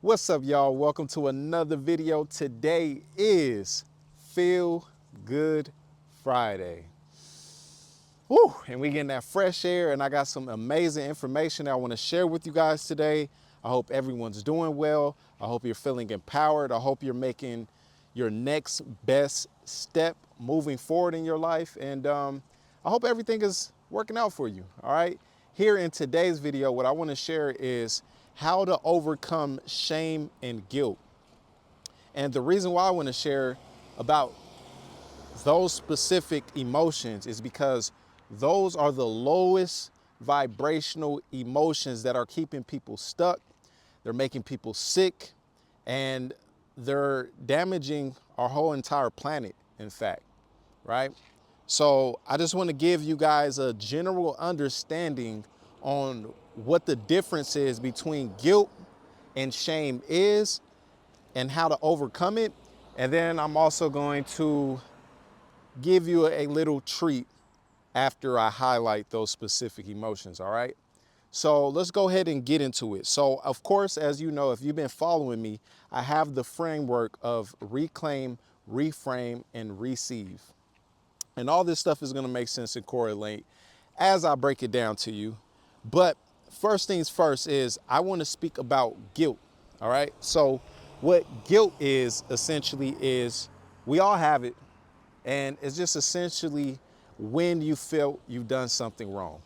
What's up, y'all? Welcome to another video. Today is Feel Good Friday. Woo! And we getting that fresh air, and I got some amazing information that I want to share with you guys today. I hope everyone's doing well. I hope you're feeling empowered. I hope you're making your next best step moving forward in your life. And I hope everything is working out for you. All right. Here in today's video, what I want to share is how to overcome shame and guilt. And the reason why I want to share about those specific emotions is because those are the lowest vibrational emotions that are keeping people stuck. They're making people sick, and they're damaging our whole entire planet, in fact, right? So I just want to give you guys a general understanding on what the difference is between guilt and shame is and how to overcome it. And then I'm also going to give you a little treat after I highlight those specific emotions, all right? So let's go ahead and get into it. So, of course, as you know, if you've been following me, I have the framework of reclaim, reframe, and receive. And all this stuff is going to make sense and correlate as I break it down to you. But first things first is I want to speak about guilt, all right? So what guilt is essentially is we all have it, and it's just essentially when you feel you've done something wrong.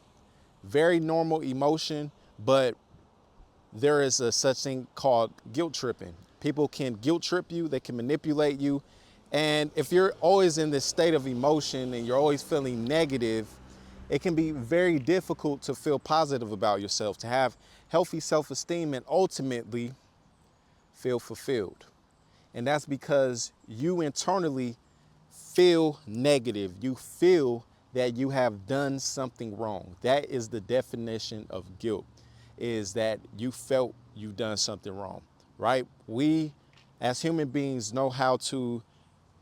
Very normal emotion, but there is a such thing called guilt tripping. People can guilt trip you, they can manipulate you. And if you're always in this state of emotion and you're always feeling negative, it can be very difficult to feel positive about yourself, to have healthy self-esteem and ultimately feel fulfilled. And that's because you internally feel negative. You feel that you have done something wrong. That is the definition of guilt, is that you felt you've done something wrong, right? We as human beings know how to,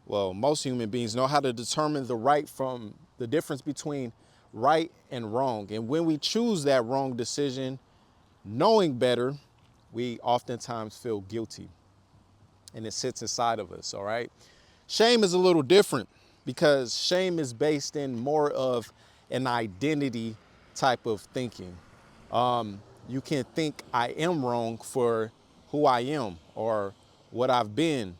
well, most human beings know how to determine the right from the difference between right and wrong. And when we choose that wrong decision, knowing better, we oftentimes feel guilty and it sits inside of us, all right? Shame is a little different because shame is based in more of an identity type of thinking. You can think I am wrong for who I am or what I've been.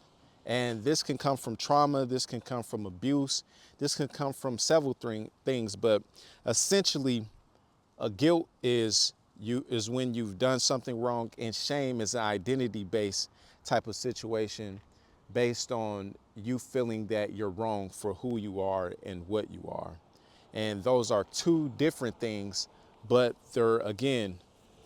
And this can come from trauma, this can come from abuse, this can come from several things, but essentially a guilt is when you've done something wrong, and shame is an identity based type of situation based on you feeling that you're wrong for who you are and what you are. And those are two different things, but they're again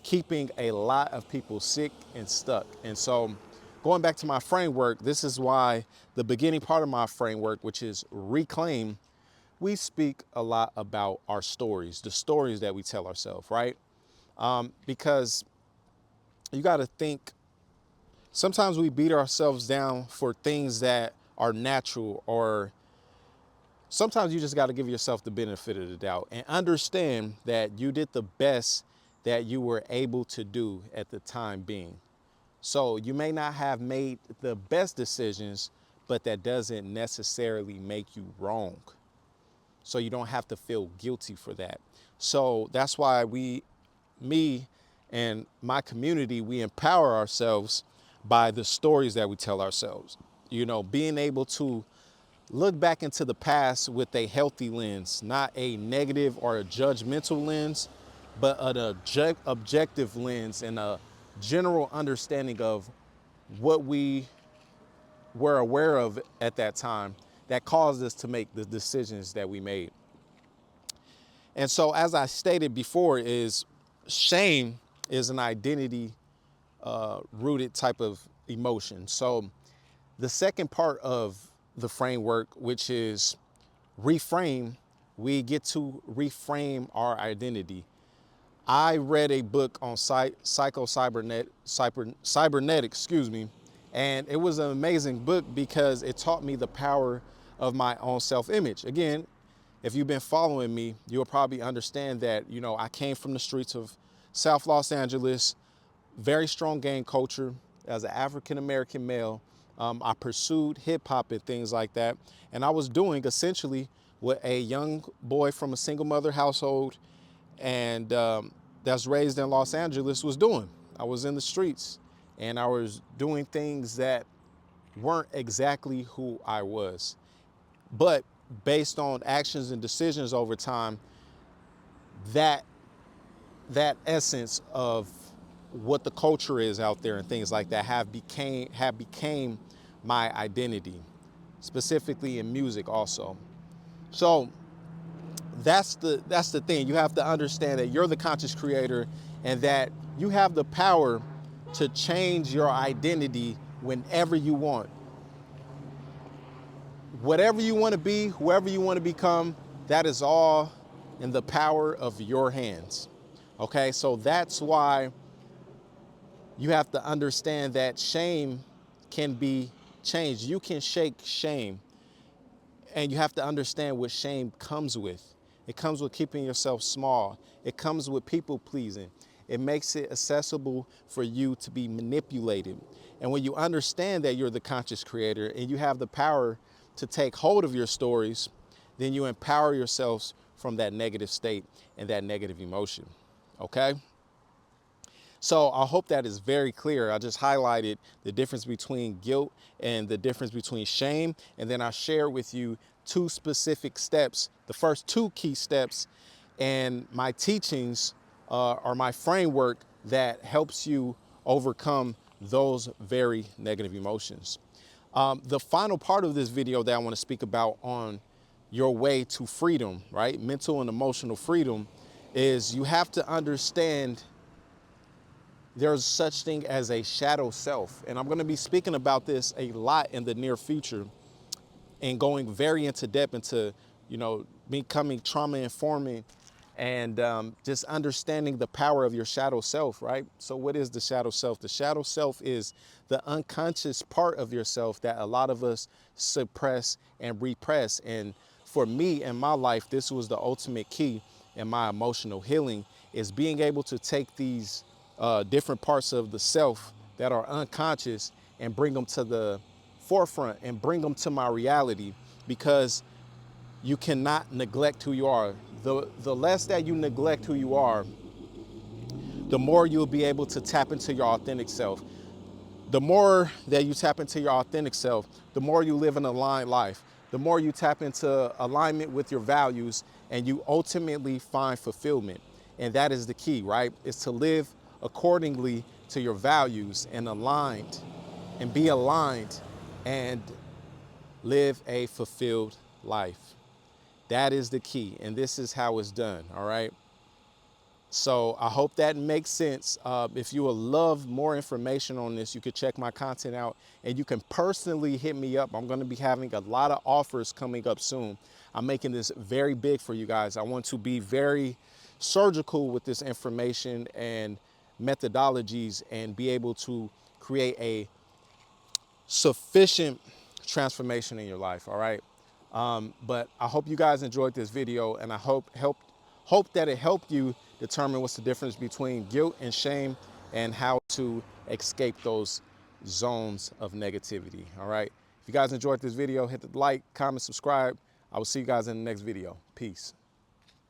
keeping a lot of people sick and stuck. And so going back to my framework, this is why the beginning part of my framework, which is reclaim, we speak a lot about our stories, the stories that we tell ourselves, right? Because you got to think, sometimes we beat ourselves down for things that are natural, or sometimes you just got to give yourself the benefit of the doubt and understand that you did the best that you were able to do at the time being. So you may not have made the best decisions, but that doesn't necessarily make you wrong. So you don't have to feel guilty for that. So that's why me and my community, we empower ourselves by the stories that we tell ourselves. You know, being able to look back into the past with a healthy lens, not a negative or a judgmental lens, but an objective lens and a general understanding of what we were aware of at that time that caused us to make the decisions that we made. And so, as I stated before, is shame is an identity rooted type of emotion. So the second part of the framework, which is reframe, we get to reframe our identity. I read a book on cybernetics, and it was an amazing book because it taught me the power of my own self-image. Again, if you've been following me, you'll probably understand that, you know, I came from the streets of South Los Angeles, very strong gang culture. as an African-American male. I pursued hip hop and things like that. And I was doing essentially what a young boy from a single mother household and that's raised in Los Angeles was doing. I was in the streets and I was doing things that weren't exactly who I was. But based on actions and decisions over time, that essence of what the culture is out there and things like that have became my identity, specifically in music also. So that's the thing. You have to understand that you're the conscious creator and that you have the power to change your identity whenever you want. Whatever you want to be, whoever you want to become, that is all in the power of your hands. Okay, so that's why you have to understand that shame can be changed. You can shake shame, and you have to understand what shame comes with. It comes with keeping yourself small. It comes with people pleasing. It makes it accessible for you to be manipulated. And when you understand that you're the conscious creator and you have the power to take hold of your stories, then you empower yourselves from that negative state and that negative emotion. Okay? So I hope that is very clear. I just highlighted the difference between guilt and the difference between shame. And then I shared with you two specific steps, the first two key steps, and my teachings are my framework that helps you overcome those very negative emotions. The final part of this video that I want to speak about on your way to freedom, right? Mental and emotional freedom, is you have to understand there's such thing as a shadow self. And I'm going to be speaking about this a lot in the near future and going very into depth into, becoming trauma informing and just understanding the power of your shadow self, right? So what is the shadow self? The shadow self is the unconscious part of yourself that a lot of us suppress and repress. And for me in my life, this was the ultimate key in my emotional healing, is being able to take these different parts of the self that are unconscious and bring them to the forefront and bring them to my reality, because you cannot neglect who you are. The less that you neglect who you are, the more you'll be able to tap into your authentic self. The more that you tap into your authentic self, the more you live an aligned life, the more you tap into alignment with your values, and you ultimately find fulfillment. And that is the key, right? Is to live accordingly to your values and be aligned and live a fulfilled life. That is the key. And this is how it's done. All right. So I hope that makes sense. If you would love more information on this, you could check my content out and you can personally hit me up. I'm going to be having a lot of offers coming up soon. I'm making this very big for you guys. I want to be very surgical with this information and methodologies and be able to create a sufficient transformation in your life. All right. But I hope you guys enjoyed this video, and I hope that it helped you determine what's the difference between guilt and shame and how to escape those zones of negativity. All right. If you guys enjoyed this video, hit the like, comment, subscribe. I will see you guys in the next video. Peace.